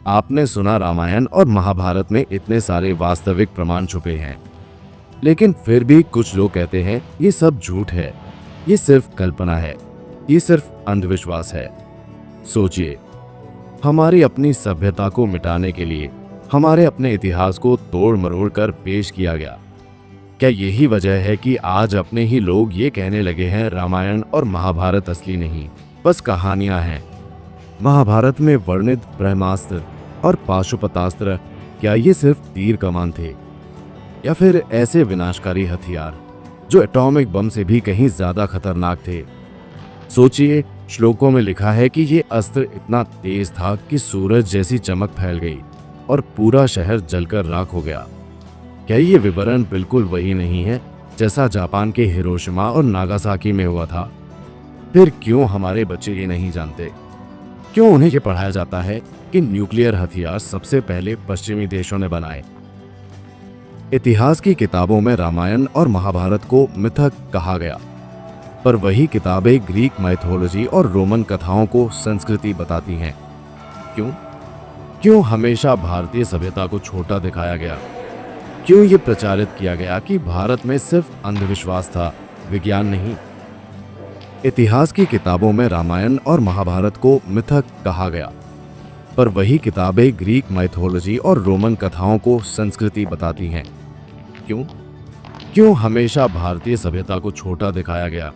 आपने सुना रामायण और महाभारत में इतने सारे वास्तविक प्रमाण छुपे हैं, लेकिन फिर भी कुछ लोग कहते हैं ये सब झूठ है, ये सिर्फ कल्पना है, ये सिर्फ अंधविश्वास है। सोचिए, हमारी अपनी सभ्यता को मिटाने के लिए हमारे अपने इतिहास को तोड़ मरोड़ कर पेश किया गया। क्या यही वजह है कि आज अपने ही लोग ये कहने लगे हैं रामायण और महाभारत असली नहीं, बस कहानियां हैं? महाभारत में वर्णित ब्रह्मास्त्र और पाशुपतास्त्र, क्या ये सिर्फ तीर कमान थे, या फिर ऐसे विनाशकारी हथियार जो एटॉमिक बम से भी कहीं ज्यादा खतरनाक थे? सोचिए, श्लोकों में लिखा है कि ये अस्त्र इतना तेज था कि सूरज जैसी चमक फैल गई और पूरा शहर जलकर राख हो गया। क्या ये विवरण बिल्कुल वही नहीं है जैसा जापान के हिरोशिमा और नागासाकी में हुआ था? फिर क्यों हमारे बच्चे ये नहीं जानते? क्यों उन्हें ये पढ़ाया जाता है कि न्यूक्लियर हथियार सबसे पहले पश्चिमी देशों ने बनाए? इतिहास की किताबों में रामायण और महाभारत को मिथक कहा गया, पर वही किताबें ग्रीक माइथोलॉजी और रोमन कथाओं को संस्कृति बताती हैं। क्यों हमेशा भारतीय सभ्यता को छोटा दिखाया गया? क्यों ये प्रचारित किया गया कि भारत में सिर्फ अंधविश्वास था, विज्ञान नहीं? इतिहास की किताबों में रामायण और महाभारत को मिथक कहा गया, पर वही किताबें ग्रीक माइथोलॉजी और रोमन कथाओं को संस्कृति बताती हैं। क्यों हमेशा भारतीय सभ्यता को छोटा दिखाया गया?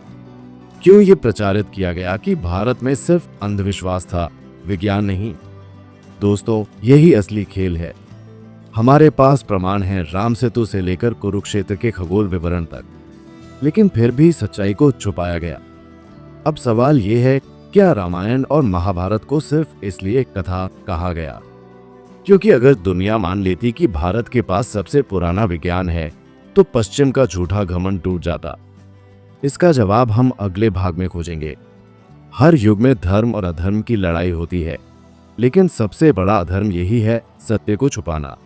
क्यों ये प्रचारित किया गया कि भारत में सिर्फ अंधविश्वास था, विज्ञान नहीं? दोस्तों, यही असली खेल है। हमारे पास प्रमाण हैं राम सेतु से लेकर कुरुक्षेत्र के खगोल विवरण तक, लेकिन फिर भी सच्चाई को छुपाया गया। अब सवाल ये है, क्या रामायण और महाभारत को सिर्फ इसलिए कथा कहा गया क्योंकि अगर दुनिया मान लेती कि भारत के पास सबसे पुराना विज्ञान है, तो पश्चिम का झूठा घमंड टूट जाता? इसका जवाब हम अगले भाग में खोजेंगे। हर युग में धर्म और अधर्म की लड़ाई होती है, लेकिन सबसे बड़ा अधर्म यही है, सत्य को छुपाना।